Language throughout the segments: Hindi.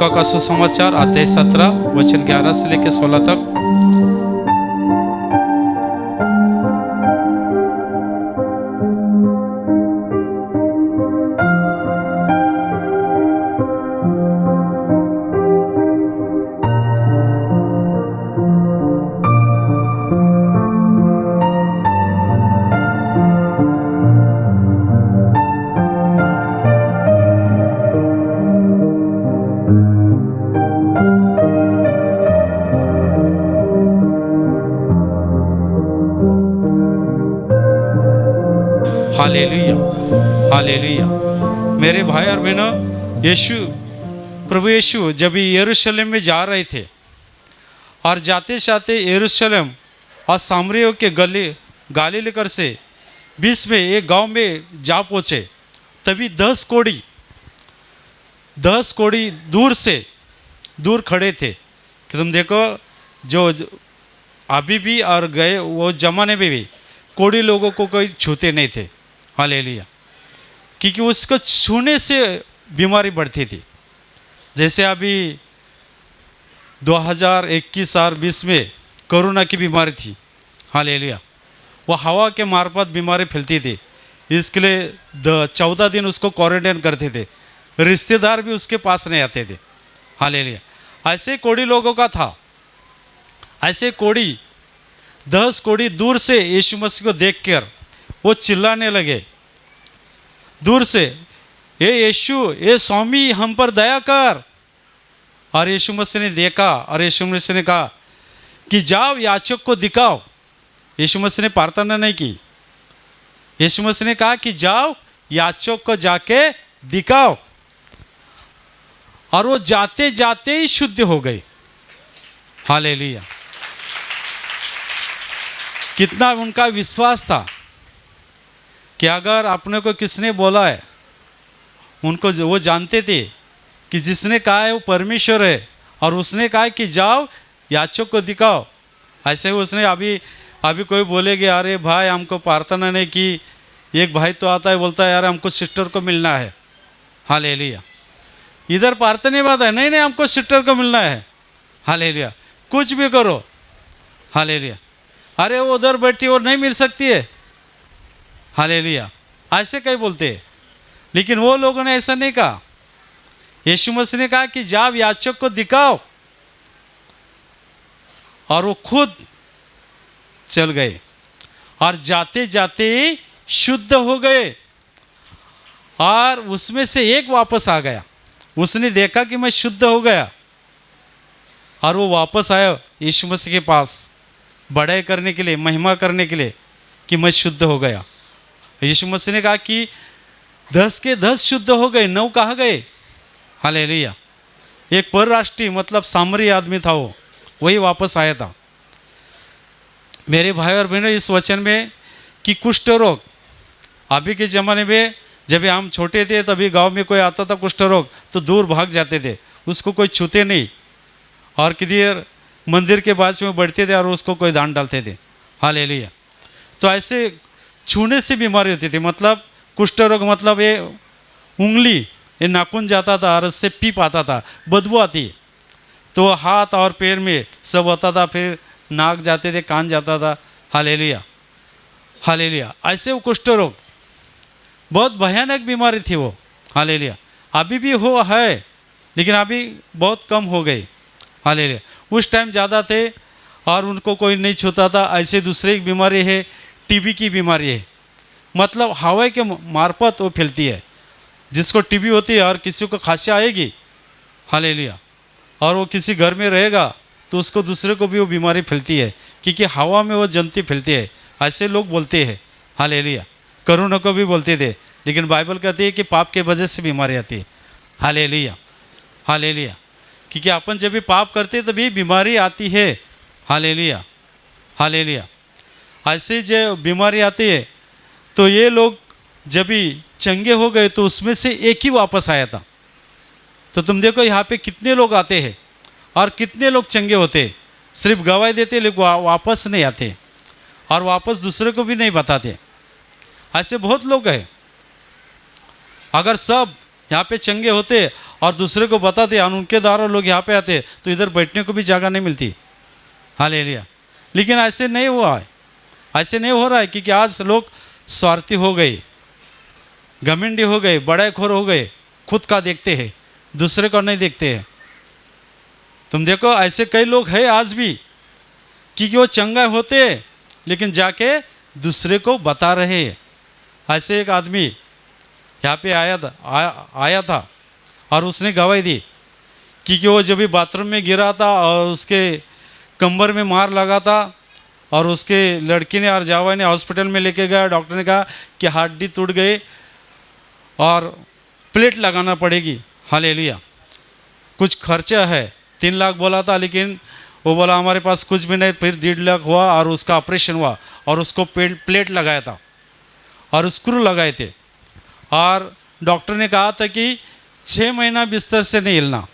लूका का सुसमाचार अध्याय 17 वचन 11 से लेकर 16 तक। Hallelujah, hallelujah. मेरे भाई और बहनों, प्रभु यीशु जब यरूशलेम में जा रहे थे और जाते जाते यरूशलेम और सामरियों के गालील कर से बीच में एक गांव में जा पहुँचे, तभी 10 कोढ़ी दूर खड़े थे। कि तुम देखो, जो अभी भी और गए वो जमाने में भी कोढ़ी लोगों को कोई छूते नहीं थे। हालेलुया। क्योंकि उसको छूने से बीमारी बढ़ती थी। जैसे अभी 2021 और 20 में कोरोना की बीमारी थी। हालेलुया। वो हवा के मार्फत बीमारी फैलती थी, इसके लिए 14 दिन उसको क्वारंटाइन करते थे, रिश्तेदार भी उसके पास नहीं आते थे। हालेलुया। ऐसे कोढ़ी लोगों का था। ऐसे 10 कोढ़ी दूर से यीशु मसीह को देखकर वो चिल्लाने लगे दूर से, ये यीशु, ये स्वामी, हम पर दया कर। और यीशु मसीह ने देखा और यीशु मसीह ने कहा कि जाओ याचक को दिखाओ। यीशु मसीह ने प्रार्थना नहीं की, यीशु मसीह ने कहा कि जाओ याचक को जाके दिखाओ। और वो जाते जाते ही शुद्ध हो गए। हालेलुया। कितना उनका विश्वास था कि अगर अपने को किसने बोला है, उनको वो जानते थे कि जिसने कहा है वो परमेश्वर है, और उसने कहा कि जाओ याचक को दिखाओ। ऐसे ही उसने अभी कोई बोलेगे, अरे भाई हमको प्रार्थना नहीं की, एक भाई तो आता है बोलता है यार हमको सिस्टर को मिलना है। हालेलुया। इधर प्रार्थना बात है, नहीं हमको सिस्टर को मिलना है। हालेलुया। कुछ भी करो। हालेलुया। अरे वो उधर बैठती है और नहीं मिल सकती है। हालेलुया। ऐसे कई बोलते हैं, लेकिन वो लोगों ने ऐसा नहीं कहा। यीशु मसीह ने कहा कि जाओ याचक को दिखाओ, और वो खुद चल गए और जाते जाते शुद्ध हो गए। और उसमें से एक वापस आ गया, उसने देखा कि मैं शुद्ध हो गया, और वो वापस आया यीशु मसीह के पास बड़ाई करने के लिए, महिमा करने के लिए कि मैं शुद्ध हो गया। यीशु मसीह ने कहा कि 10 के 10 शुद्ध हो गए, 9 कहाँ गए? हालेलुया। एक परराष्ट्रीय मतलब सामरी आदमी था, वही वापस आया था। मेरे भाई और बहनों, इस वचन में कि कुष्ठ रोग, अभी के ज़माने में जब हम छोटे थे तभी गांव में कोई आता था कुष्ठ रोग तो दूर भाग जाते थे, उसको कोई छूते नहीं, और किधर मंदिर के पास में बढ़ते थे और उसको कोई दान डालते थे। हालेलुया। तो ऐसे छूने से बीमारी होती थी। मतलब कुष्ठ रोग मतलब ये उंगली, ये नाखून जाता था और उससे पीप आता था, बदबू आती, तो हाथ और पैर में सब होता था, फिर नाक जाते थे, कान जाता था। Hallelujah, hallelujah. ऐसे वो कुष्ठ रोग बहुत भयानक बीमारी थी वो। हालेलुया। अभी भी है, लेकिन अभी बहुत कम हो गई। हालेलुया। उस टाइम ज़्यादा थे और उनको कोई नहीं छूता था। ऐसे दूसरी एक बीमारी है, टीबी की बीमारी है। मतलब हवा के मार्फत वो फैलती है। जिसको टीबी होती है और किसी को खांसी आएगी, हालेलुया, और वो किसी घर में रहेगा तो उसको दूसरे को भी वो बीमारी फैलती है, क्योंकि हवा में वो जंतु फैलती है। ऐसे लोग बोलते हैं। हालेलुया। कोरोना को भी बोलते थे, लेकिन बाइबल कहती है कि पाप के वजह से बीमारी आती है। Hallelujah, hallelujah. क्योंकि अपन जब भी पाप करते हैं तभी बीमारी आती है। Hallelujah, hallelujah. ऐसे जो बीमारी आती है, तो ये लोग जब भी चंगे हो गए तो उसमें से एक ही वापस आया था। तो तुम देखो यहाँ पे कितने लोग आते हैं और कितने लोग चंगे होते, सिर्फ गवाही देते, लेकिन वापस नहीं आते और वापस दूसरे को भी नहीं बताते। ऐसे बहुत लोग हैं। अगर सब यहाँ पे चंगे होते और दूसरे को बताते और उनके द्वारा लोग यहाँ पे आते तो इधर बैठने को भी जगह नहीं मिलती। हालेलुया। लेकिन ऐसे नहीं हुआ है, ऐसे नहीं हो रहा है, क्योंकि आज लोग स्वार्थी हो गए, घमंडी हो गए, बड़े खोर हो गए, खुद का देखते हैं, दूसरे को नहीं देखते हैं। तुम देखो ऐसे कई लोग हैं आज भी, क्योंकि वो चंगा होते लेकिन जाके दूसरे को बता रहे हैं। ऐसे एक आदमी यहाँ पे आया था और उसने गवाही दी, क्योंकि वो जब भी बाथरूम में गिरा था और उसके कमर में मार लगा था और उसके लड़की ने और जावा ने हॉस्पिटल में लेके गया। डॉक्टर ने कहा कि हड्डी टूट गई और प्लेट लगाना पड़ेगी। हालेलुया। कुछ खर्चा है, 3 लाख बोला था, लेकिन वो बोला हमारे पास कुछ भी नहीं। फिर 1.5 लाख हुआ और उसका ऑपरेशन हुआ और उसको प्लेट लगाया था और स्क्रू लगाए थे। और डॉक्टर ने कहा था कि 6 महीना बिस्तर से नहीं हिलना।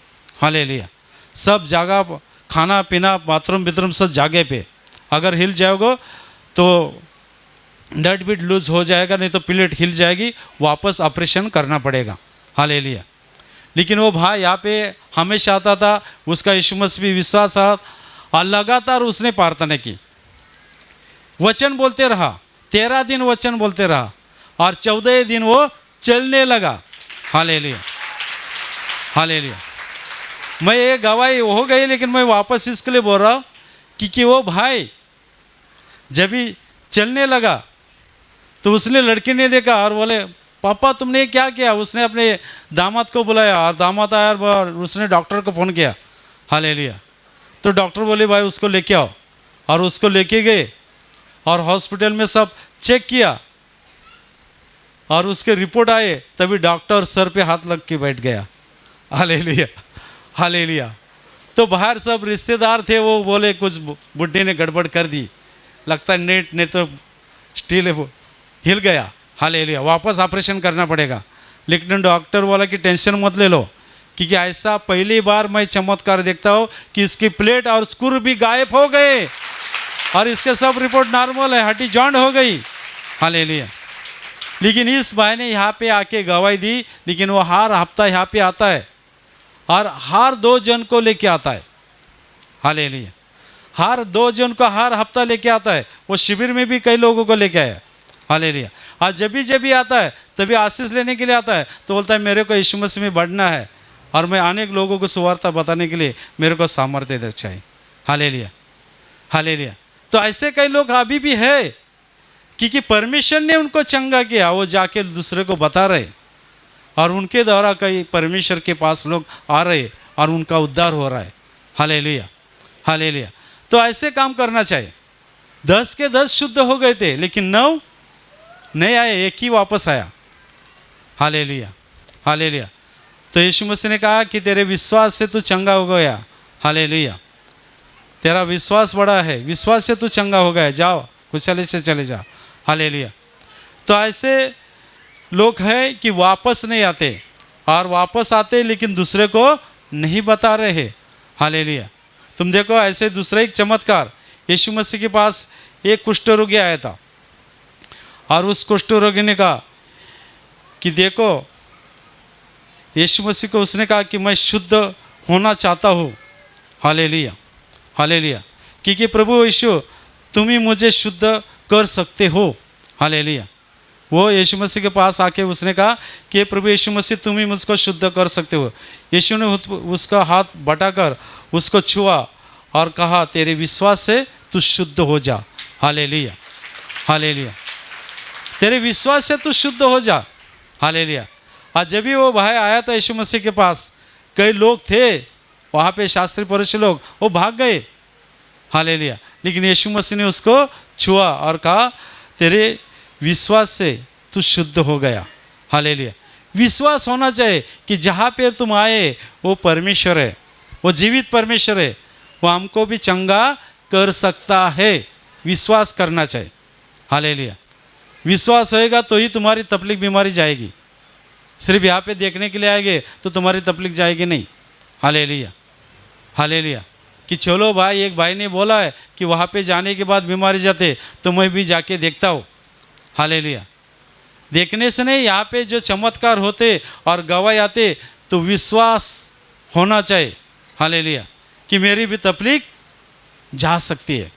हालेलुया। सब जगह, खाना पीना, बाथरूम सब जगह पे, अगर हिल जाओगे तो नट बीट लूज हो जाएगा, नहीं तो प्लेट हिल जाएगी, वापस ऑपरेशन करना पड़ेगा। हालेलुया। लेकिन वो भाई यहाँ पे हमेशा आता था, उसका यीशु मसीह भी विश्वास था और लगातार उसने प्रार्थना की, वचन बोलते रहा। 13 दिन वचन बोलते रहा और 14 दिन वो चलने लगा। हालेलुया। हालेलुया। मैं ये गवाही हो गई, लेकिन मैं वापस इसके लिए बोल रहा हूँ क्योंकि वो भाई जब भी चलने लगा तो उसने लड़की ने देखा और बोले पापा तुमने क्या किया। उसने अपने दामाद को बुलाया और दामाद आया और उसने डॉक्टर को फ़ोन किया। हालेलुया। तो डॉक्टर बोले भाई उसको लेके आओ, और उसको लेके गए और हॉस्पिटल में सब चेक किया और उसके रिपोर्ट आए, तभी डॉक्टर सर पे हाथ लग के बैठ गया। हालेलुया। हालेलुया। तो बाहर सब रिश्तेदार थे, वो बोले कुछ बुढ़े ने गड़बड़ कर दी, लगता है नेट ने तो स्टील हिल गया। हालेलुया। वापस ऑपरेशन करना पड़ेगा। लेकिन डॉक्टर बोला कि टेंशन मत ले लो, क्योंकि ऐसा पहली बार मैं चमत्कार देखता हूँ कि इसकी प्लेट और स्क्रू भी गायब हो गए और इसके सब रिपोर्ट नॉर्मल है, हड्डी जॉइंट हो गई। हालेलुया। लेकिन इस भाई ने यहाँ पे आके गवाही दी, लेकिन वो हर हफ्ता यहाँ पे आता है और हर 2 जन को लेके आता है। हालेलुया। हर 2 जन को हर हफ्ता लेके आता है। वो शिविर में भी कई लोगों को लेके आया। हालेलुया। आज जब भी आता है तभी आशीष लेने के लिए आता है, तो बोलता है मेरे को यीशु मसीह में बढ़ना है और मैं अनेक लोगों को सुवार्ता बताने के लिए मेरे को सामर्थ्य दे चाहिए। हालेलुया। हालेलुया। तो ऐसे कई लोग अभी भी है, क्योंकि परमेश्वर ने उनको चंगा किया, वो जाके दूसरे को बता रहे और उनके द्वारा कई परमेश्वर के पास लोग आ रहे और उनका उद्धार हो रहा है। हालेलुया। हालेलुया। तो ऐसे काम करना चाहिए। 10 के 10 शुद्ध हो गए थे, लेकिन 9 नहीं आए, एक ही वापस आया। हालेलुया। हालेलुया। तो यीशु मसीह ने कहा कि तेरे विश्वास से तू चंगा हो गया। हालेलुया। तेरा विश्वास बड़ा है, विश्वास से तू चंगा हो गया, जाओ कुशल से चले जाओ। हालेलुया। तो ऐसे लोग हैं कि वापस नहीं आते और वापस आते लेकिन दूसरे को नहीं बता रहे। हालेलुया। तुम देखो ऐसे दूसरा एक चमत्कार, यीशु मसीह के पास एक कुष्ठ रोगी आया था और उस कुष्ठ रोगी ने कहा कि देखो, यीशु मसीह को उसने कहा कि मैं शुद्ध होना चाहता हूँ। हालेलुया। हालेलुया। क्योंकि प्रभु यीशु तुम ही मुझे शुद्ध कर सकते हो। हालेलुया। वो यीशु मसीह के पास आके उसने कहा कि प्रभु यीशु मसीह तुम ही मुझको शुद्ध कर सकते हो। यीशु ने उसका हाथ बटाकर उसको छुआ और कहा तेरे विश्वास से तू शुद्ध हो जा। हालेलुया। हालेलुया। तेरे विश्वास से तू शुद्ध हो जा। हालेलुया। आज जब भी वो भाई आया था यीशु मसीह के पास, कई लोग थे वहाँ पे, शास्त्री फरीसी लोग, वो भाग गए। हालेलुया। लेकिन यीशु मसीह ने उसको छुआ और कहा तेरे विश्वास से तू शुद्ध हो गया। हालेलुया। विश्वास होना चाहिए कि जहाँ पे तुम आए वो परमेश्वर है, वो जीवित परमेश्वर है, वो हमको भी चंगा कर सकता है। विश्वास करना चाहिए। हालेलुया। विश्वास होएगा तो ही तुम्हारी तकलीफ बीमारी जाएगी। सिर्फ यहाँ पे देखने के लिए आएंगे तो तुम्हारी तकलीफ जाएगी नहीं। हालेलुया। हालेलुया। कि चलो भाई, एक भाई ने बोला है कि वहाँ पे जाने के बाद बीमारी जाते, तो मैं भी जाके देखता हूँ। हालेलुया। देखने से नहीं, यहाँ पे जो चमत्कार होते और गवाही आते तो विश्वास होना चाहिए, हालेलुया, कि मेरी भी तकलीफ जा सकती है।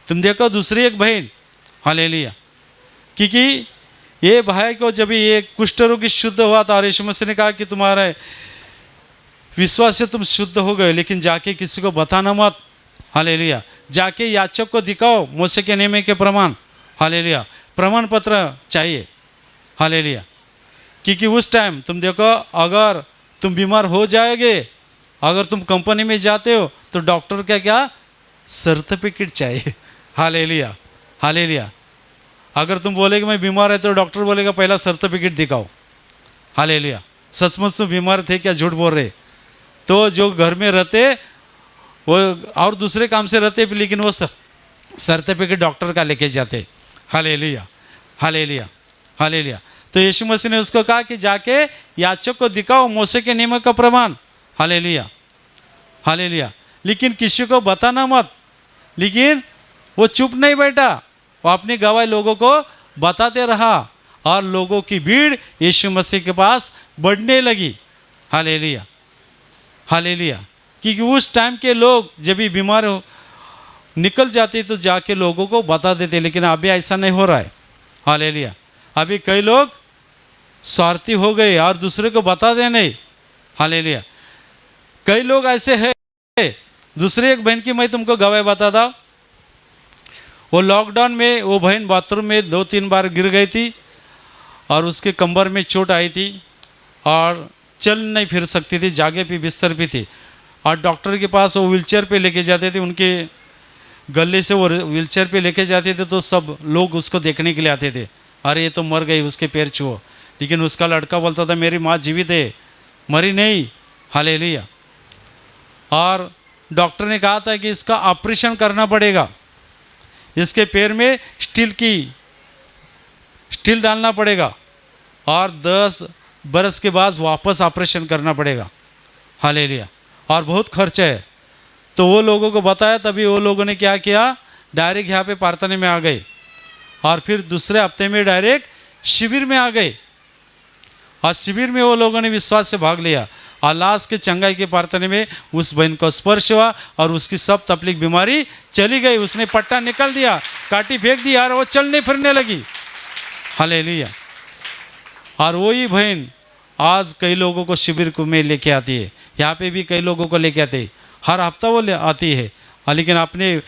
तुम देखो दूसरी एक बहन, हालेलुया, क्योंकि ये भाई को जब ये कुष्ठ रोगी शुद्ध हुआ था और यीशु मसीह ने कहा कि तुम्हारे विश्वास से तुम शुद्ध हो गए, लेकिन जाके किसी को बताना मत, हालेलुया, जाके याचक को दिखाओ मूसा के नियम के प्रमाण, हालेलुया, प्रमाण पत्र चाहिए, हालेलुया, क्योंकि उस टाइम तुम देखो अगर तुम बीमार हो जाओगे, अगर तुम कंपनी में जाते हो तो डॉक्टर का क्या सर्टिफिकेट चाहिए, हालेलुया, हालेलुया, अगर तुम बोलेगे मैं बीमार है तो डॉक्टर बोलेगा पहला सर्टिफिकेट दिखाओ, हालेलुया, सचमुच तुम बीमार थे क्या झूठ बोल रहे, तो जो घर में रहते वो और दूसरे काम से रहते लेकिन वो सर्टिफिकेट डॉक्टर का लेके जाते, हालेलुया, हालेलुया, हालेलुया। तो यीशु मसीह ने उसको कहा कि जाके याचक को दिखाओ मूसा के नियम का प्रमाण, हालेलुया, हालेलुया, लेकिन किसी को बताना मत। लेकिन वो चुप नहीं बैठा, वो अपनी गवाही लोगों को बताते रहा और लोगों की भीड़ यीशु मसीह के पास बढ़ने लगी, हालेलुया, हालेलुया, क्योंकि उस टाइम के लोग जब भी बीमार हो निकल जाते तो जाके लोगों को बता देते, लेकिन अभी ऐसा नहीं हो रहा है, हालेलुया, अभी कई लोग स्वार्थी हो गए और दूसरे को बता दे नहीं, हालेलुया, कई लोग ऐसे हैं। दूसरी एक बहन की मैं तुमको गवाही बताता, वो लॉकडाउन में वो बहन बाथरूम में 2-3 बार गिर गई थी और उसके कमर में चोट आई थी और चल नहीं फिर सकती थी, जागे पे बिस्तर पे थी और डॉक्टर के पास वो व्हीलचेयर पे लेके जाते थे, उनके गले से वो व्हीलचेयर पे लेके जाते थे तो सब लोग उसको देखने के लिए आते थे, अरे ये तो मर गई, उसके पैर छुओ, लेकिन उसका लड़का बोलता था मेरी माँ जीवित है, मरी नहीं, हालेलुया, और डॉक्टर ने कहा था कि इसका ऑपरेशन करना पड़ेगा, इसके पैर में स्टील डालना पड़ेगा और 10 बरस के बाद वापस ऑपरेशन करना पड़ेगा, हालेलुया, और बहुत खर्च है। तो वो लोगों को बताया, तभी वो लोगों ने क्या किया, डायरेक्ट यहाँ पे प्रार्थना में आ गए और फिर दूसरे हफ्ते में डायरेक्ट शिविर में आ गए और शिविर में वो लोगों ने विश्वास से भाग लिया और लास्ट के चंगाई के प्रार्थना में उस बहन को स्पर्श हुआ और उसकी सब तकलीफ बीमारी चली गई, उसने पट्टा निकाल दिया, काटी फेंक दी और वो चलने फिरने लगी, हालेलुया, और वही बहन आज कई लोगों को शिविर में लेके आती है, यहाँ पे भी कई लोगों को लेके आते हैं, हर हफ्ता वो आती है, लेकिन अपने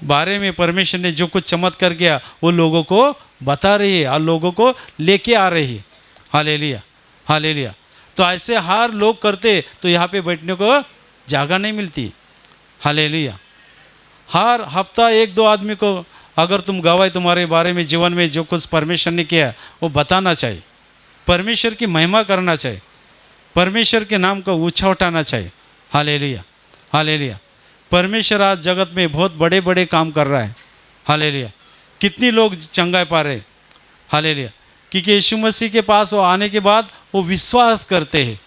बारे में परमेश्वर ने जो कुछ चमत्कार किया वो लोगों को बता रही है और लोगों को लेके आ रही है, हालेलुया, हालेलुया। तो ऐसे हर लोग करते तो यहाँ पे बैठने को जगह नहीं मिलती, हालेलुया, हर हफ्ता 1-2 आदमी को अगर तुम गवाही तुम्हारे बारे में जीवन में जो कुछ परमेश्वर ने किया वो बताना चाहिए, परमेश्वर की महिमा करना चाहिए, परमेश्वर के नाम को ऊंचा उठाना चाहिए, हालेलुया, हालेलुया। परमेश्वर आज जगत में बहुत बड़े बड़े काम कर रहा है, हालेलुया, कितनी लोग चंगाई पा रहे, हालेलुया, क्योंकि यीशु मसीह के पास वो आने के बाद वो विश्वास करते हैं,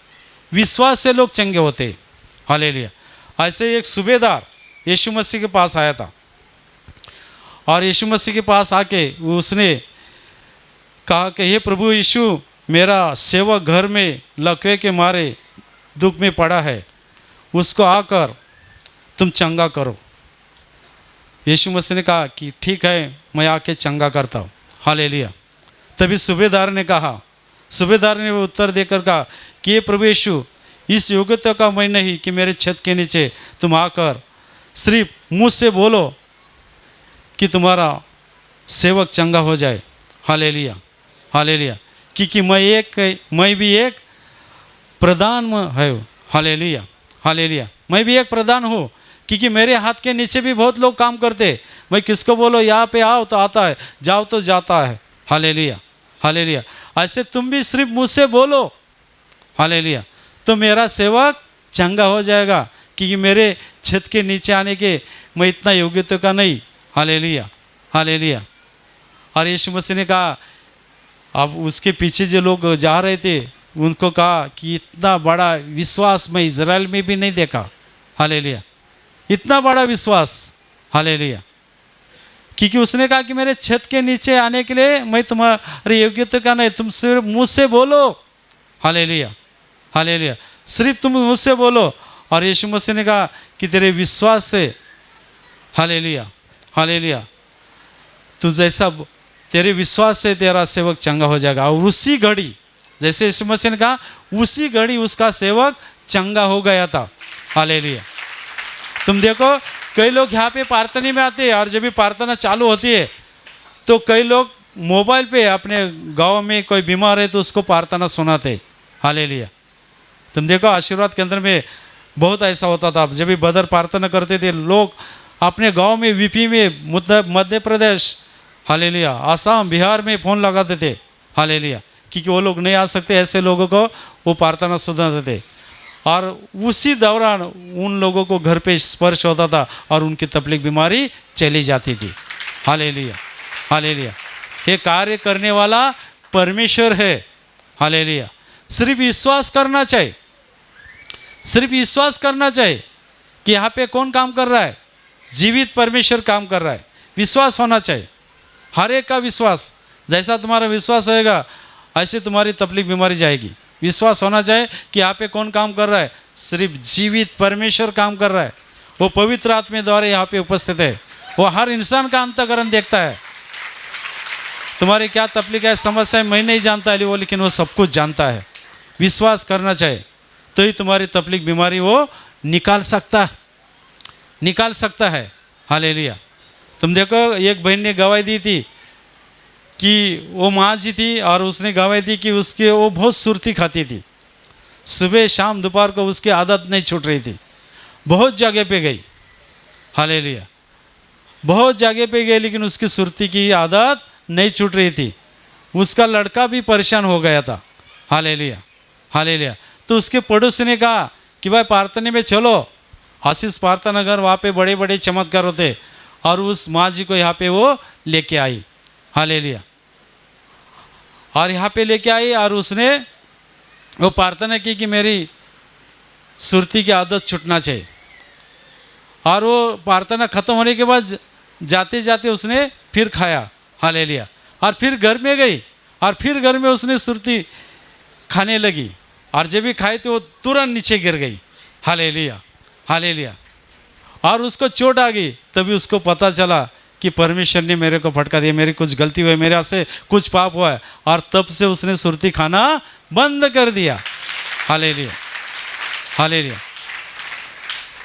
विश्वास से लोग चंगे होते हैं, हालेलुया। ऐसे एक सूबेदार यीशु मसीह के पास आया था और यीशु मसीह के पास आके उसने कहा कि हे प्रभु यीशु, मेरा सेवक घर में लकवे के मारे दुख में पड़ा है, उसको आकर तुम चंगा करो। यीशु मसीह ने कहा कि ठीक है, मैं आके चंगा करता हूँ, हालेलुया। तभी सूबेदार ने कहा, सूबेदार ने उत्तर देकर कहा कि ये प्रभु यीशु, इस योग्यता का मैं नहीं कि मेरे छत के नीचे तुम आकर सिर्फ मुँह से बोलो कि तुम्हारा सेवक चंगा हो जाए, हालेलुया, हालेलुया, क्योंकि मैं भी एक प्रधान है, हालेलुया, हालेलुया, मैं भी एक प्रधान हूँ, क्योंकि मेरे हाथ के नीचे भी बहुत लोग काम करते, मैं किसको बोलो यहाँ पे आओ तो आता है, जाओ तो जाता है, हालेलुया, हालेलुया। ऐसे तुम भी सिर्फ मुझसे बोलो, हालेलुया, तो मेरा सेवक चंगा हो जाएगा, क्योंकि मेरे छत के नीचे आने के मैं इतना योग्यता का नहीं, हालेलुया, हालेलुया। और यीशु मसीह ने कहा, अब उसके पीछे जो लोग जा रहे थे उनको कहा कि इतना बड़ा विश्वास मैं इज़राइल में भी नहीं देखा, हालेलुया, इतना बड़ा विश्वास, हालेलुया। क्योंकि उसने कहा कि मेरे छत के नीचे आने के लिए मैं तुम्हारी योग्यता का नहीं, तुम सिर्फ मुझसे बोलो। हालेलुया, हालेलुया, सिर्फ तुम मुझसे बोलो। और यीशु मसीह ने कहा कि तेरे विश्वास से, हालेलुया, हालेलुया, तू जैसा तेरे विश्वास से तेरा सेवक चंगा हो जाएगा। और उसी घड़ी, जैसे यीशु मसीह ने कहा, उसी घड़ी उसका सेवक चंगा हो गया था। हालेलुया। तुम देखो, कई लोग यहाँ पे प्रार्थना में आते हैं और जब भी प्रार्थना चालू होती है तो कई लोग मोबाइल पे अपने गांव में कोई बीमार है तो उसको प्रार्थना सुनाते। हालेलुया। तुम देखो, आशीर्वाद केंद्र में बहुत ऐसा होता था। जब भी बदर प्रार्थना करते थे, लोग अपने गांव में, वीपी में, मध्य प्रदेश, हालेलुया, आसाम, बिहार में फ़ोन लगाते थे। हालेलुया, क्योंकि वो लोग नहीं आ सकते, ऐसे लोगों को वो प्रार्थना सुनाते थे। और उसी दौरान उन लोगों को घर पे स्पर्श होता था और उनकी तकलीफ बीमारी चली जाती थी। Hallelujah, hallelujah. ये कार्य करने वाला परमेश्वर है। हालेलुया। सिर्फ विश्वास करना चाहिए, सिर्फ विश्वास करना चाहिए कि यहाँ पे कौन काम कर रहा है, जीवित परमेश्वर काम कर रहा है। विश्वास होना चाहिए, हर एक का विश्वास। जैसा तुम्हारा विश्वास रहेगा ऐसे तुम्हारी तकलीफ बीमारी जाएगी। विश्वास होना चाहिए कि यहाँ पे कौन काम कर रहा है, सिर्फ जीवित परमेश्वर काम कर रहा है। वो पवित्र आत्मा द्वारा यहाँ पे उपस्थित है। वो हर इंसान का अंतःकरण देखता है। तुम्हारी क्या तकलीफ है, समस्या है, मैं नहीं जानता है वो, लेकिन वो सब कुछ जानता है। विश्वास करना चाहिए तो ही तुम्हारी तकलीफ बीमारी वो निकाल सकता है, निकाल सकता है। हालेलुया। तुम देखो, एक बहन ने गवाही दी थी कि वो माँ जी थी और उसने गवाही दी कि उसके वो बहुत सुरती खाती थी, सुबह शाम दोपहर को उसकी आदत नहीं छूट रही थी। बहुत जगह पे गई, हालेलुया, बहुत जगह पे गई, लेकिन उसकी सुरती की आदत नहीं छूट रही थी। उसका लड़का भी परेशान हो गया था। Hallelujah, hallelujah. तो उसके पड़ोसी ने कहा कि भाई प्रार्थना में चलो, आशीष प्रार्थना घर, वहाँ पे बड़े बड़े चमत्कार होते। और उस माँ जी को यहाँ पे वो लेके आई। हालेलुया। और यहाँ पे लेके आई और उसने वो प्रार्थना की कि मेरी सुरती की आदत छूटना चाहिए। और वो प्रार्थना खत्म होने के बाद जाते जाते उसने फिर खाया। हालेलुया। और फिर घर में गई और फिर घर में उसने सुरती खाने लगी। और जब भी खाई तो वो तुरंत नीचे गिर गई। Hallelujah, hallelujah. और उसको चोट आ गई। तभी उसको पता चला कि परमेश्वर ने मेरे को फटका दिया, मेरी कुछ गलती हुई, मेरे से कुछ पाप हुआ है। और तब से उसने सुरती खाना बंद कर दिया। Hallelujah, hallelujah.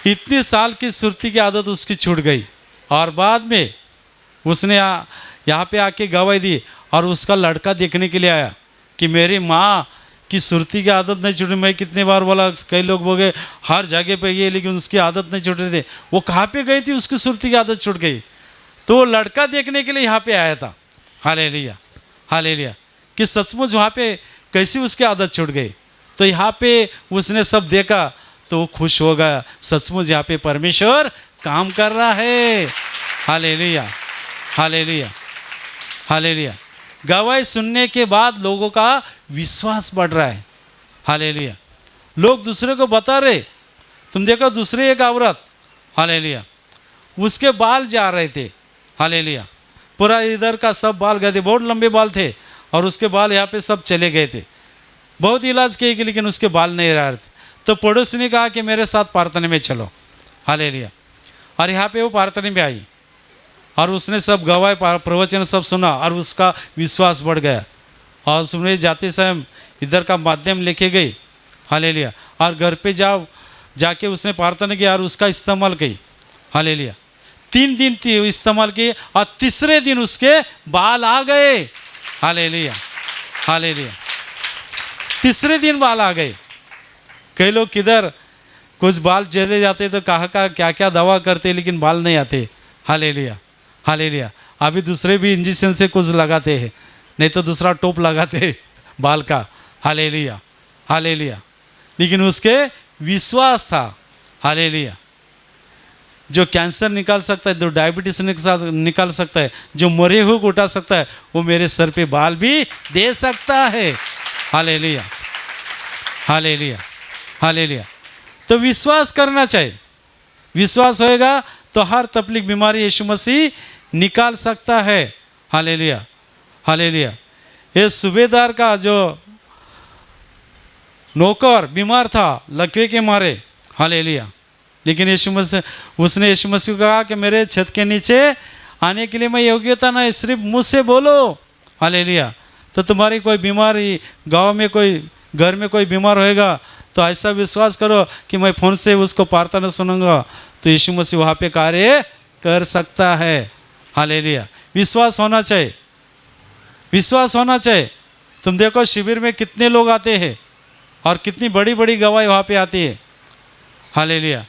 इतने साल की सुरती की आदत उसकी छूट गई। और बाद में उसने यहाँ पे आके गवाही दी और उसका लड़का देखने के लिए आया कि मेरी माँ की सुरती की आदत नहीं छूटी। मैं कितने बार बोला, कई लोग बोले हर जगह पे गए लेकिन उसकी आदत नहीं छूट रही थी। वो कहाँ पे गई थी, उसकी सुरती की आदत छूट गई। तो वो लड़का देखने के लिए यहाँ पे आया था। Hallelujah, hallelujah. कि सचमुच वहाँ पे कैसी उसकी आदत छूट गई। तो यहाँ पे उसने सब देखा तो वो खुश हो गया, सचमुच यहाँ पे परमेश्वर काम कर रहा है। Hallelujah, hallelujah, hallelujah. गवाही सुनने के बाद लोगों का विश्वास बढ़ रहा है। हालेलुया। लोग दूसरे को बता रहे। तुम देखो, दूसरी एक औरत, हालेलुया, उसके बाल जा रहे थे। हालेलुया। पूरा इधर का सब बाल गए थे, बहुत लंबे बाल थे और उसके बाल यहाँ पे सब चले गए थे। बहुत इलाज किए कि लेकिन उसके बाल नहीं रह रहे थे। तो पड़ोसी ने कहा कि मेरे साथ प्रार्थना में चलो। हालेलुया। और यहाँ पे वो प्रार्थना में आई और उसने सब गवाही प्रवचन सब सुना और उसका विश्वास बढ़ गया। और उसने जाते समय इधर का माध्यम लेके गई। हालेलुया। और घर पे जाके उसने प्रार्थना किया और उसका इस्तेमाल की। हालेलुया। 3 दिन इस्तेमाल किए और तीसरे दिन उसके बाल आ गए। Hallelujah, hallelujah. तीसरे दिन बाल आ गए। कई लोग किधर कुछ बाल चले जाते तो कहाँ का क्या क्या दवा करते लेकिन बाल नहीं आते। Hallelujah, hallelujah. अभी दूसरे भी इंजेक्शन से कुछ लगाते हैं, नहीं तो दूसरा टोप लगाते बाल का। Hallelujah, hallelujah. लेकिन उसके विश्वास था। हालेलुया। जो कैंसर निकाल सकता है, जो डायबिटीज निकाल सकता है, जो मरे हुए को उठा सकता है, वो मेरे सर पे बाल भी दे सकता है। Hallelujah, hallelujah, hallelujah. तो विश्वास करना चाहिए। विश्वास होएगा तो हर तकलीफ बीमारी यीशु मसीह निकाल सकता है। Hallelujah, hallelujah. ये सूबेदार का जो नौकर बीमार था लकवे के मारे, हालेलुया, लेकिन यीशु मसीह, उसने यीशु मसीह को कहा कि मेरे छत के नीचे आने के लिए मैं योग्यता नहीं, सिर्फ मुझसे बोलो। हालेलुया। तो तुम्हारी कोई बीमारी, गांव में कोई, घर में कोई बीमार होएगा तो ऐसा विश्वास करो कि मैं फ़ोन से उसको प्रार्थना सुनूंगा तो यीशु मसीह वहाँ पे कार्य कर सकता है। हालेलुया। विश्वास होना चाहिए, विश्वास होना चाहिए। तुम देखो शिविर में कितने लोग आते हैं और कितनी बड़ी बड़ी गवाही वहाँ पे आती है। हालेलुया।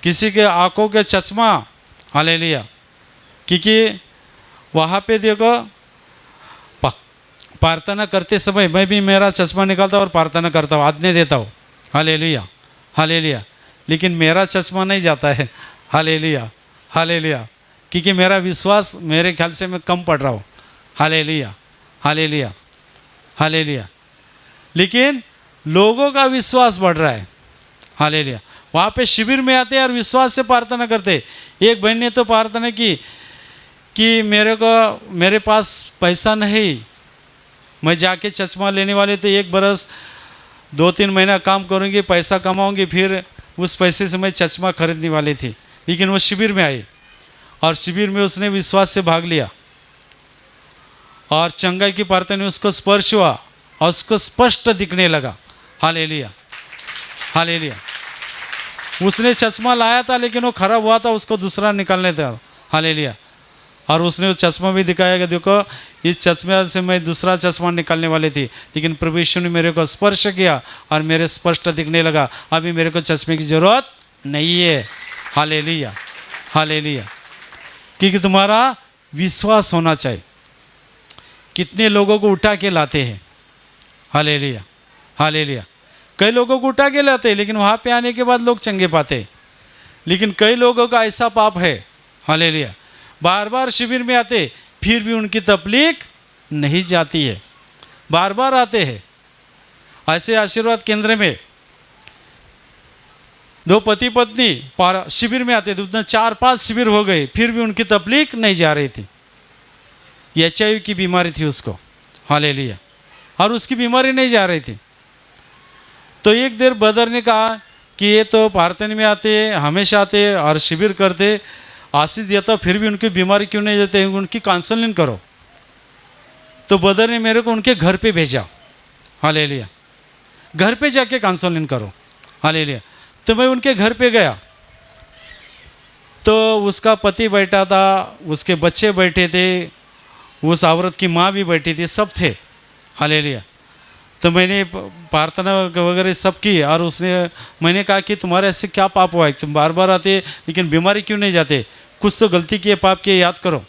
किसी के आंखों के चश्मा, हालेलुया, क्योंकि वहाँ पे देखो प्रार्थना करते समय मैं भी मेरा चश्मा निकालता हूँ और प्रार्थना करता हूँ, आज्ञा देता हूँ। Hallelujah, hallelujah. लेकिन मेरा चश्मा नहीं जाता है। हालेलुया, हालेलुया, क्योंकि मेरा विश्वास, मेरे ख्याल से मैं कम पढ़ रहा हूँ। Hallelujah, hallelujah, hallelujah. लेकिन लोगों का विश्वास बढ़ रहा है। हालेलुया। वहाँ पे शिविर में आते हैं और विश्वास से प्रार्थना करते। एक बहन ने तो प्रार्थना की कि मेरे पास पैसा नहीं, मैं जाके चश्मा लेने वाले तो 1 बरस 2-3 महीना काम करूँगी, पैसा कमाऊँगी, फिर उस पैसे से मैं चश्मा खरीदने वाली थी। लेकिन वो शिविर में आई और शिविर में उसने विश्वास से भाग लिया और चंगाई की प्रार्थना में उसको स्पर्श हुआ और उसको स्पष्ट दिखने लगा। Hallelujah, hallelujah. उसने चश्मा लाया था लेकिन वो खराब हुआ था, उसको दूसरा निकालने था। हालेलुया। और उसने उस चश्मा भी दिखाया कि देखो इस चश्मे से मैं दूसरा चश्मा निकालने वाली थी, लेकिन प्रभु यीशु ने मेरे को स्पर्श किया और मेरे स्पष्ट दिखने लगा। अभी मेरे को चश्मे की ज़रूरत नहीं है। Hallelujah, hallelujah. क्योंकि तुम्हारा विश्वास होना चाहिए। कितने लोगों को उठा के लाते हैं। Hallelujah, hallelujah. कई लोगों को उठा के लाते हैं लेकिन वहाँ पे आने के बाद लोग चंगे पाते हैं। लेकिन कई लोगों का ऐसा पाप है, हालेलुया, बार बार शिविर में आते फिर भी उनकी तकलीफ नहीं जाती है। बार बार आते हैं। ऐसे आशीर्वाद केंद्र में 2 पति पत्नी शिविर में आते थे, उसने 4-5 शिविर हो गए फिर भी उनकी तकलीफ नहीं जा रही थी। HIV की बीमारी थी उसको। हालेलुया। और उसकी बीमारी नहीं जा रही थी। तो एक देर ब्रदर ने कहा कि ये तो प्रार्थना में आते, हमेशा आते और शिविर करते, आशीष दिया था फिर भी उनकी बीमारी क्यों नहीं जाती, उनकी काउंसलिंग करो। तो ब्रदर ने मेरे को उनके घर पे भेजा। हालेलुया। घर पे जाके काउंसलिंग करो। हालेलुया। तो मैं उनके घर पे गया तो उसका पति बैठा था, उसके बच्चे बैठे थे, उस औरत की माँ भी बैठी थी, सब थे। हालेलुया। तो मैंने प्रार्थना वगैरह सब की और मैंने कहा कि तुम्हारे ऐसे क्या पाप हुआ है, तुम बार बार आते लेकिन बीमारी क्यों नहीं जाते, कुछ तो गलती किए, पाप किए, याद करो।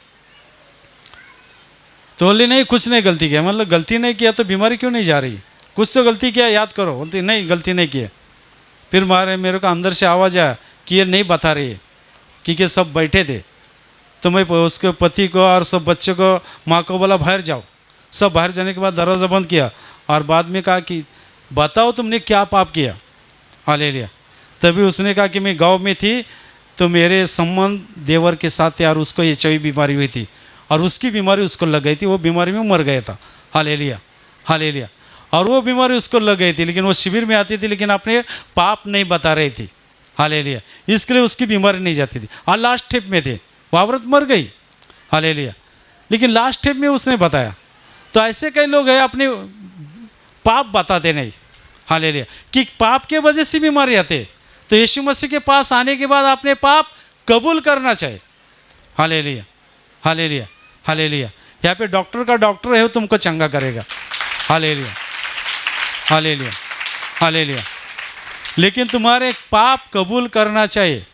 तो बोले नहीं कुछ नहीं गलती किया। मतलब गलती नहीं किया तो बीमारी क्यों नहीं जा रही, कुछ तो गलती किया, याद करो। बोलती नहीं गलती नहीं किया। फिर मेरे को अंदर से आवाज़ आया कि ये नहीं बता रही है, क्योंकि सब बैठे थे। तो मैं उसके पति को और सब बच्चे को, माँ को बोला बाहर जाओ। सब बाहर जाने के बाद दरवाज़ा बंद किया और बाद में कहा कि बताओ तुमने क्या पाप किया। हालेलुया। तभी उसने कहा कि मैं गांव में थी तो मेरे संबंध देवर के साथ थे और उसको HIV बीमारी हुई थी और उसकी बीमारी उसको लग गई थी, वो बीमारी में मर गया था। Hallelujah, hallelujah. और वो बीमारी उसको लग गई थी लेकिन वो शिविर में आती थी लेकिन अपने पाप नहीं बता रही थी। हालेलुया। इसके लिए उसकी बीमारी नहीं जाती थी और लास्ट स्टेप में थे, वो औरत मर गई। हालेलुया। लेकिन लास्ट स्टेप में उसने बताया। तो ऐसे कई लोग हैं अपने पाप बताते नहीं। हालेलुया। कि पाप के वजह से बीमारी आते, तो यीशु मसीह के पास आने के बाद अपने पाप कबूल करना चाहिए। Hallelujah, hallelujah, hallelujah. यहाँ पे डॉक्टर का डॉक्टर है, वो तुमको चंगा करेगा। Hallelujah, hallelujah, hallelujah. लेकिन तुम्हारे पाप कबूल करना चाहिए।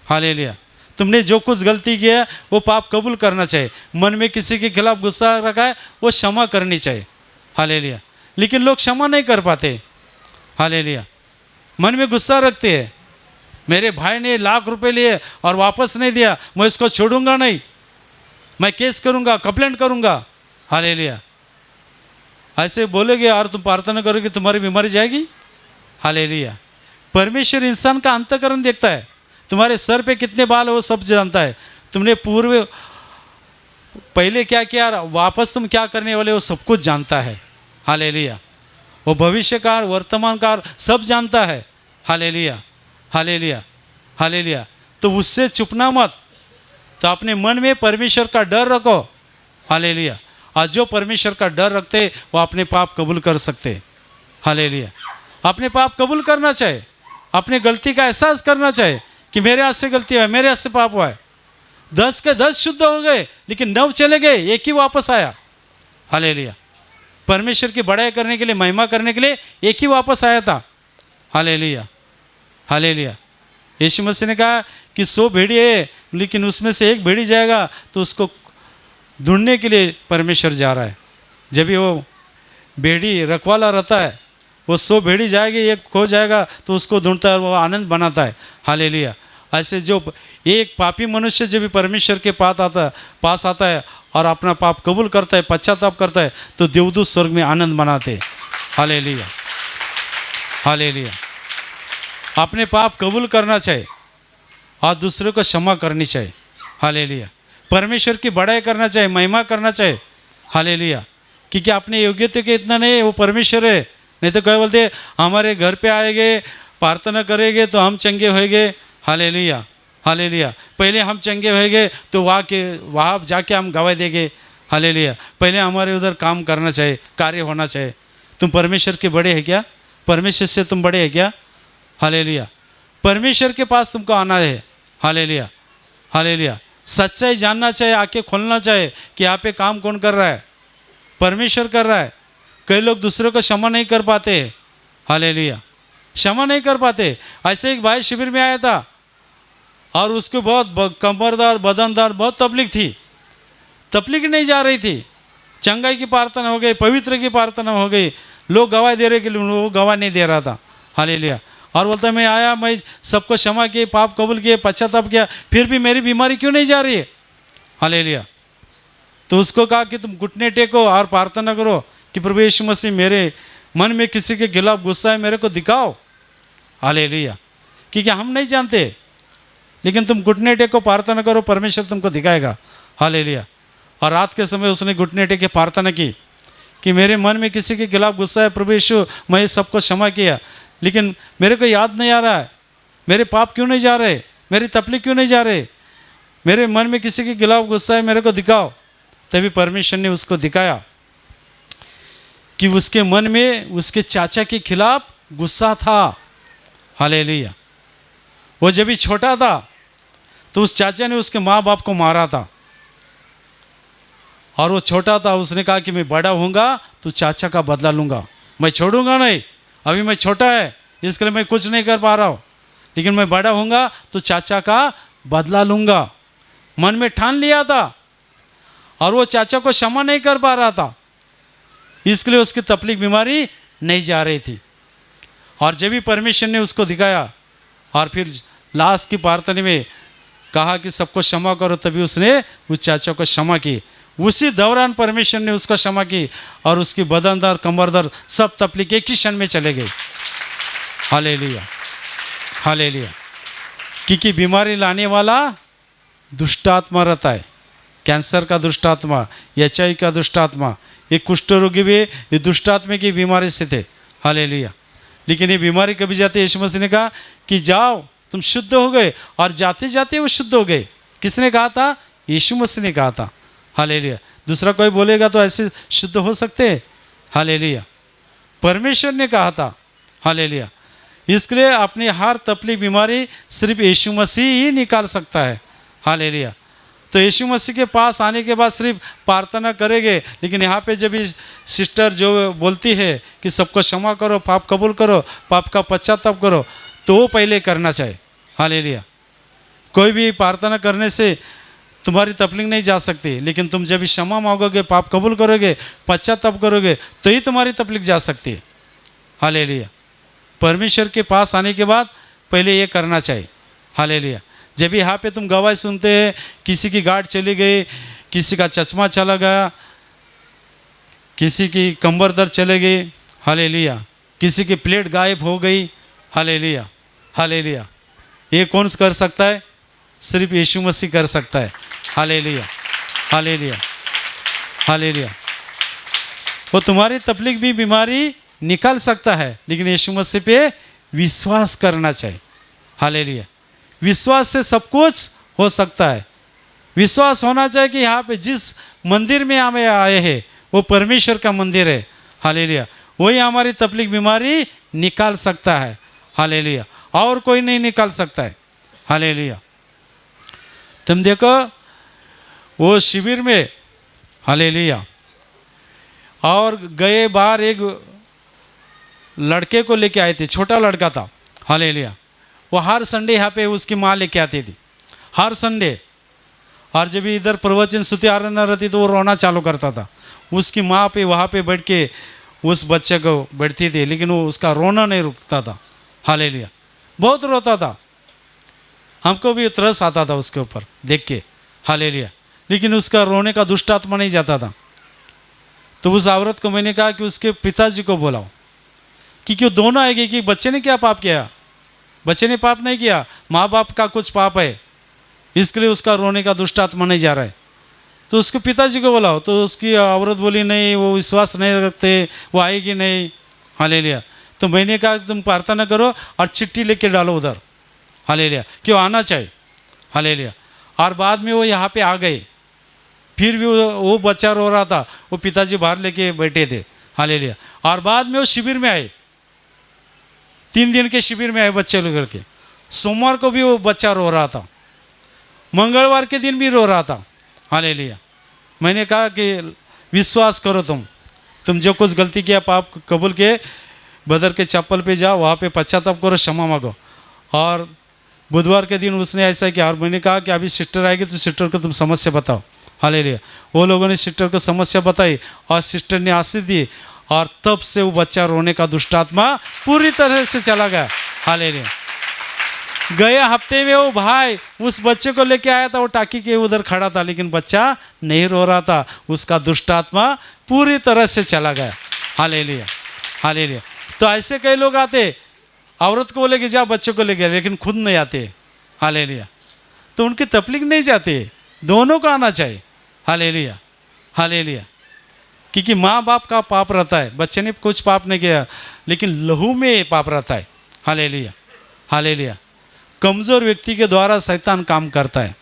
हालेलुया। तुमने जो कुछ गलती किया वो पाप कबूल करना चाहिए। मन में किसी के खिलाफ गुस्सा रखा है वो क्षमा करनी चाहिए। हालेलुया। लेकिन लोग क्षमा नहीं कर पाते। हालेलुया। मन में गुस्सा रखते हैं, मेरे भाई ने लाख रुपए लिए और वापस नहीं दिया, मैं इसको छोड़ूंगा नहीं, मैं केस करूंगा, कंप्लेंट करूंगा। हालेलुया। ऐसे बोलेगे और तुम प्रार्थना करोगे तुम्हारी बीमारी जाएगी। हालेलुया। परमेश्वर इंसान का अंतःकरण देखता है, तुम्हारे सर पे कितने बाल है वो सब जानता है। तुमने पूर्व पहले क्या किया, वापस तुम क्या करने वाले हो सब कुछ जानता है। हालेलुया। वो भविष्य काल वर्तमान काल सब जानता है। Hallelujah, hallelujah, hallelujah. तो उससे चुपना मत, तो अपने मन में परमेश्वर का डर रखो। हालेलुया। और जो परमेश्वर का डर रखते वो अपने पाप कबूल कर सकते। हालेलुया। अपने पाप कबूल करना चाहिए, अपने गलती का एहसास करना चाहिए कि मेरे हाथ से गलती हुआ है, मेरे हाथ से पाप हुआ है। 10 के 10 शुद्ध हो गए, लेकिन 9 चले गए, एक ही वापस आया। हालेलुया। परमेश्वर की बड़ाई करने के लिए, महिमा करने के लिए एक ही वापस आया था। Hallelujah, hallelujah. यीशु मसीह ने कहा कि 100 भेड़ी है, लेकिन उसमें से एक भेड़ी जाएगा तो उसको ढूंढने के लिए परमेश्वर जा रहा है। जब भी वो भेड़ी रखवाला रहता है, वो 100 भेड़ी जाएगी, एक खो जाएगा तो उसको ढूंढता है, वो आनंद बनाता है। हालेलुया। ऐसे जो एक पापी मनुष्य जब भी परमेश्वर के पास आता है और अपना पाप कबूल करता है, पश्चाताप करता है, तो देवदूत स्वर्ग में आनंद मनाते हैं। Hallelujah, hallelujah. अपने पाप कबूल करना चाहिए और दूसरों को क्षमा करनी चाहिए। हालेलुया। परमेश्वर की बड़ाई करना चाहिए, महिमा करना चाहिए। हालेलुया। क्योंकि अपने योग्यता के इतना नहीं, वो परमेश्वर है। नहीं तो क्या बोलते, हमारे घर पे आएंगे, प्रार्थना करेंगे तो हम चंगे होएंगे। Hallelujah, hallelujah. पहले हम चंगे होएंगे तो वहाँ जाके हम गवाही देंगे। हालेलुया। पहले हमारे उधर काम करना चाहिए, कार्य होना चाहिए। तुम परमेश्वर के बड़े हैं क्या? परमेश्वर से तुम बड़े हैं क्या? हालेलुया। परमेश्वर के पास तुमको आना है। Hallelujah, hallelujah. सच्चाई जानना चाहिए, आंखें खोलना चाहिए कि यहाँ पे काम कौन कर रहा है? परमेश्वर कर रहा है। कई लोग दूसरों को क्षमा नहीं कर पाते। हालेलुया, क्षमा नहीं कर पाते। ऐसे एक भाई शिविर में आया था और उसको बहुत कमरदार, बदनदार, बहुत तबलीग थी। तबलीग नहीं जा रही थी, चंगाई की प्रार्थना हो गई, पवित्र की प्रार्थना हो गई, लोग गवाही दे रहे कि वो गवाही नहीं दे रहा था। हालेलुया। और बोलता मैं आया, मैं सबको क्षमा किए, पाप कबूल किए, पश्चाताप किया, फिर भी मेरी बीमारी क्यों नहीं जा रही है? हालेलुया। तो उसको कहा कि तुम घुटने टेको और प्रार्थना करो कि प्रभु यीशु मसीह, मेरे मन में किसी के खिलाफ गुस्सा है, मेरे को दिखाओ। हालेलुया। क्योंकि हम नहीं जानते, लेकिन तुम घुटने टेको, प्रार्थना करो, परमेश्वर तुमको दिखाएगा। हालेलुया। और रात के समय उसने घुटने टेके प्रार्थना की कि मेरे मन में किसी के खिलाफ गुस्सा है, प्रभु यीशु मैं सबको क्षमा किया, लेकिन मेरे को याद नहीं आ रहा है, मेरे पाप क्यों नहीं जा रहे, मेरी तकलीफ क्यों नहीं जा रहे, मेरे मन में किसी के खिलाफ गुस्सा है, मेरे को दिखाओ। तभी परमेश्वर ने उसको दिखाया कि उसके मन में उसके चाचा के खिलाफ गुस्सा था। हालेलुया। वो जब भी छोटा था तो उस चाचा ने उसके माँ बाप को मारा था, और वो छोटा था। उसने कहा कि मैं बड़ा होऊंगा तो चाचा का बदला लूँगा, मैं छोड़ूंगा नहीं, अभी मैं छोटा है इसके लिए मैं कुछ नहीं कर पा रहा हूँ, लेकिन मैं बड़ा होऊंगा तो चाचा का बदला लूँगा। मन में ठान लिया था, और वो चाचा को क्षमा नहीं कर पा रहा था, इसके लिए उसकी तकलीफ बीमारी नहीं जा रही थी। और जब भी परमेश्वर ने उसको दिखाया और फिर लास्ट की प्रार्थना में कहा कि सबको क्षमा करो, तभी उसने उस चाचा को क्षमा की। उसी दौरान परमेश्वर ने उसको क्षमा की और उसकी बदनदार, कमरदार सब तकलीफ एक ही क्षण में चले गई। Hallelujah, hallelujah. क्योंकि बीमारी लाने वाला दुष्ट आत्मा रहता है, कैंसर का दुष्ट आत्मा, HIV का दुष्ट आत्मा, ये कुष्ठ रोगी भी ये दुष्ट आत्मा की बीमारी से थे। हालेलुया। लेकिन ये बीमारी कभी जाती है, यीशु मसीह ने कहा कि जाओ तुम शुद्ध हो गए, और जाते जाते वो शुद्ध हो गए। किसने कहा था? यीशु मसीह ने कहा था। हालेलुया। दूसरा कोई बोलेगा तो ऐसे शुद्ध हो सकते हैं? हालेलुया। परमेश्वर ने कहा था। हालेलुया। इसके लिए अपनी हर तकलीफ, बीमारी सिर्फ यीशु मसीह ही निकाल सकता है। हालेलुया। तो यीशु मसीह के पास आने के बाद सिर्फ प्रार्थना करेंगे, लेकिन यहाँ पे जब इस सिस्टर जो बोलती है कि सबको क्षमा करो, पाप कबूल करो, पाप का पश्चाताप करो, तो वो पहले करना चाहिए। हालेलुया। कोई भी प्रार्थना करने से तुम्हारी तकलीफ नहीं जा सकती, लेकिन तुम जब क्षमा मांगोगे, पाप कबूल करोगे, पश्चाताप करोगे, तो ही तुम्हारी तकलीफ जा सकती है। हालेलुया। परमेश्वर के पास आने के बाद पहले ये करना चाहिए। हालेलुया। जब यहाँ पे तुम गवाही सुनते हैं, किसी की गांठ चली गई, किसी का चश्मा चला गया, किसी की कंबर दर्द चले गई, हालेलुया, किसी की प्लेट गायब हो गई, हालेलुया, हालेलुया, ये कौन कर सकता है? सिर्फ यीशु मसीह कर सकता है। Hallelujah, hallelujah. हालेलुया। वो तुम्हारी तकलीफ भी बीमारी निकाल सकता है, लेकिन यीशु मसीह पे विश्वास करना चाहिए। हालेलुया। विश्वास से सब कुछ हो सकता है। विश्वास होना चाहिए कि यहाँ पे जिस मंदिर में हमें आए हैं वो परमेश्वर का मंदिर है। हालेलुया। वही हमारी तकलीफ बीमारी निकाल सकता है। हालेलुया। और कोई नहीं निकाल सकता है। हालेलुया। तुम देखो वो शिविर में, हालेलुया, और गए बाहर एक लड़के को लेके आए थे, छोटा लड़का था। हालेलुया। वो हर संडे यहाँ पे उसकी माँ लेके आती थी, हर संडे। और जब इधर प्रवचन स्तुति आराधना रहती तो वो रोना चालू करता था। उसकी माँ पे वहाँ पे बैठ के उस बच्चे को बैठती थी, लेकिन वो उसका रोना नहीं रुकता था। हालेलुया। बहुत रोता था, हमको भी तरस आता था उसके ऊपर देख के। हालेलुया। लेकिन उसका रोने का दुष्ट आत्मा नहीं जाता था। तो उस औरत को मैंने कहा कि उसके पिताजी को बुलाओ, कि क्यों दोनों आएंगे कि बच्चे ने क्या पाप किया। बच्चे ने पाप नहीं किया, माँ बाप का कुछ पाप है, इसके लिए उसका रोने का दुष्ट आत्मा नहीं जा रहा है। तो उसके पिताजी को बुलाओ। तो उसकी औरत बोली नहीं, वो विश्वास नहीं रखते, वो आएगी नहीं। हालेलुया। तो मैंने कहा तुम प्रार्थना करो और चिट्ठी लेके डालो उधर। हालेलुया। क्यों आना चाहिए। हालेलुया। और बाद में वो यहाँ पे आ गए। फिर भी वो बच्चा रो रहा था, वो पिताजी बाहर लेके बैठे थे। हालेलुया। और बाद में वो शिविर में आए, 3 दिन के शिविर में आए बच्चे लेकर के। सोमवार को भी वो बच्चा रो रहा था, मंगलवार के दिन भी रो रहा था। हालेलुया। मैंने कहा कि विश्वास करो, तुम जो कुछ गलती किया पाप कबूल के बदर के चप्पल पे जाओ, वहाँ पे पश्चाताप करो, क्षमा मांगो। और बुधवार के दिन उसने ऐसा किया। और मैंने कहा कि अभी सिस्टर आएगी तो सिस्टर को तुम समस्या बताओ। हालेलुया। वो लोगों ने सिस्टर को समस्या बताई और सिस्टर ने आशीष दी, और तब से वो बच्चा रोने का दुष्टात्मा पूरी तरह से चला गया। हालेलुया। गए हफ्ते में वो भाई उस बच्चे को लेके आया था, वो टाकी के उधर खड़ा था, लेकिन बच्चा नहीं रो रहा था, उसका दुष्टात्मा पूरी तरह से चला गया। हालेलुया। हालेलुया। तो ऐसे कई लोग आते, औरत को लेके जा, बच्चे को लेके, लेकिन खुद नहीं आते। हालेलुया। तो उनकी तकलीफ नहीं जाती, दोनों को आना चाहिए। हालेलुया। हालेलुया। क्योंकि माँ बाप का पाप रहता है, बच्चे ने कुछ पाप नहीं किया, लेकिन लहू में पाप रहता है। हालेलुया। हालेलुया। कमज़ोर व्यक्ति के द्वारा शैतान काम करता है,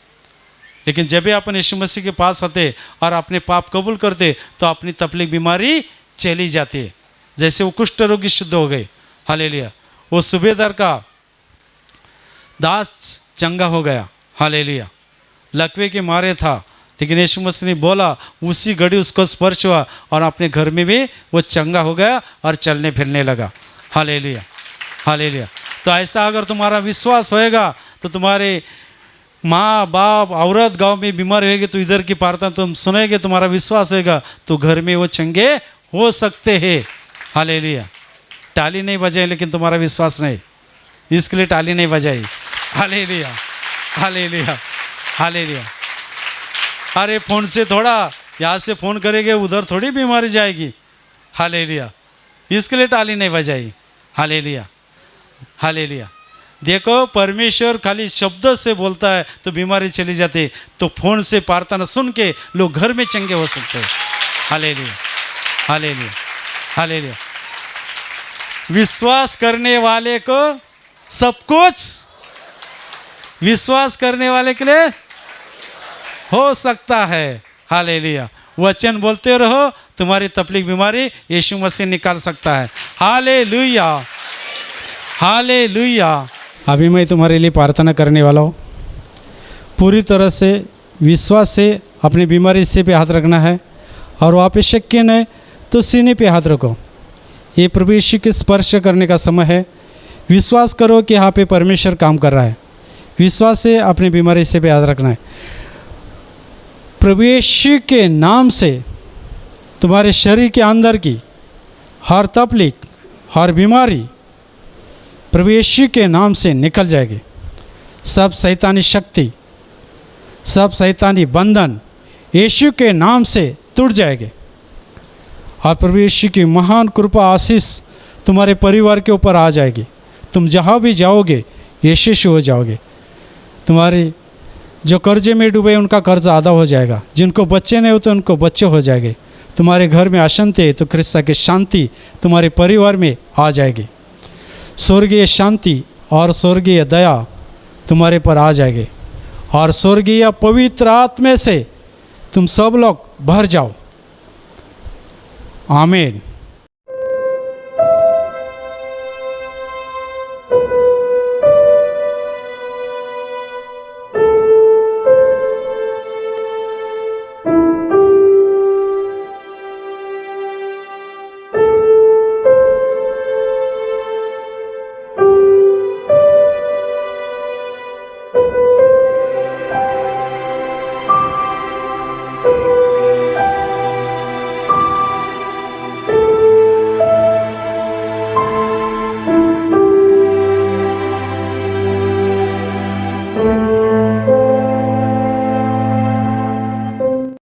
लेकिन जब भी अपन यीशु मसीह के पास आते और अपने पाप कबूल करते तो अपनी तकलीफ बीमारी चली जाती है। जैसे वो कुष्ठ रोगी शुद्ध हो गए। हालेलुया। वो सूबेदार का दास चंगा हो गया। हालेलुया। लकवे के मारे था, लेकिन यीशु मसीह ने बोला, उसी घड़ी उसको स्पर्श हुआ और अपने घर में भी वो चंगा हो गया और चलने फिरने लगा। हालेलुया। हालेलुया। तो ऐसा अगर तुम्हारा विश्वास होएगा तो तुम्हारे माँ बाप औरत गांव में बीमार होएगी तो इधर की प्रार्थना तुम सुनेगे, तुम्हारा विश्वास होएगा तो घर में वो चंगे हो सकते हैं। हालेलुया। ताली नहीं बजाई, लेकिन तुम्हारा विश्वास नहीं, इसके लिए ताली नहीं बजाई। हालेलुया। हालेलुया। हालेलुया। अरे फ़ोन से थोड़ा, यहाँ से फ़ोन करेंगे उधर थोड़ी बीमारी जाएगी। हालेलुया। इसके लिए ताली नहीं बजाई। हालेलुया। हालेलुया। देखो परमेश्वर खाली शब्दों से बोलता है तो बीमारी चली जाती है, तो फ़ोन से प्रार्थना सुन के लोग घर में चंगे हो सकते हैं। हालेलुया। हालेलुया। हालेलुया। विश्वास करने वाले को सब कुछ, विश्वास करने वाले के लिए हो सकता है। हालेलुया। वचन बोलते रहो, तुम्हारी तकलीफ बीमारी यीशु मसीह निकाल सकता है। हालेलुया। हालेलुया। अभी मैं तुम्हारे लिए प्रार्थना करने वाला हूँ। पूरी तरह से विश्वास से अपनी बीमारी से पे हाथ रखना है, और वहाँ पे शक्य नहीं तो सीने पे हाथ रखो। ये प्रभु यीशु के स्पर्श करने का समय है। विश्वास करो कि यहाँ पे परमेश्वर काम कर रहा है। विश्वास से अपनी बीमारी से पे हाथ रखना है। प्रभु यीशु के नाम से तुम्हारे शरीर के अंदर की हर तकलीफ, हर बीमारी प्रभु यीशु के नाम से निकल जाएगी। सब शैतानी शक्ति, सब शैतानी बंधन यीशु के नाम से टूट जाएंगे, और प्रभु यीशु की महान कृपा आशीष तुम्हारे परिवार के ऊपर आ जाएगी। तुम जहाँ भी जाओगे यीशु हो जाओगे। तुम्हारी जो कर्जे में डूबे उनका कर्ज आधा हो जाएगा, जिनको बच्चे नहीं होते उनको बच्चे हो जाएंगे, तुम्हारे घर में अशांति है तो क्रिस्ता की शांति तुम्हारे परिवार में आ जाएगी, स्वर्गीय शांति और स्वर्गीय दया तुम्हारे पर आ जाएगी, और स्वर्गीय पवित्र आत्मा से तुम सब लोग भर जाओ। आमीन।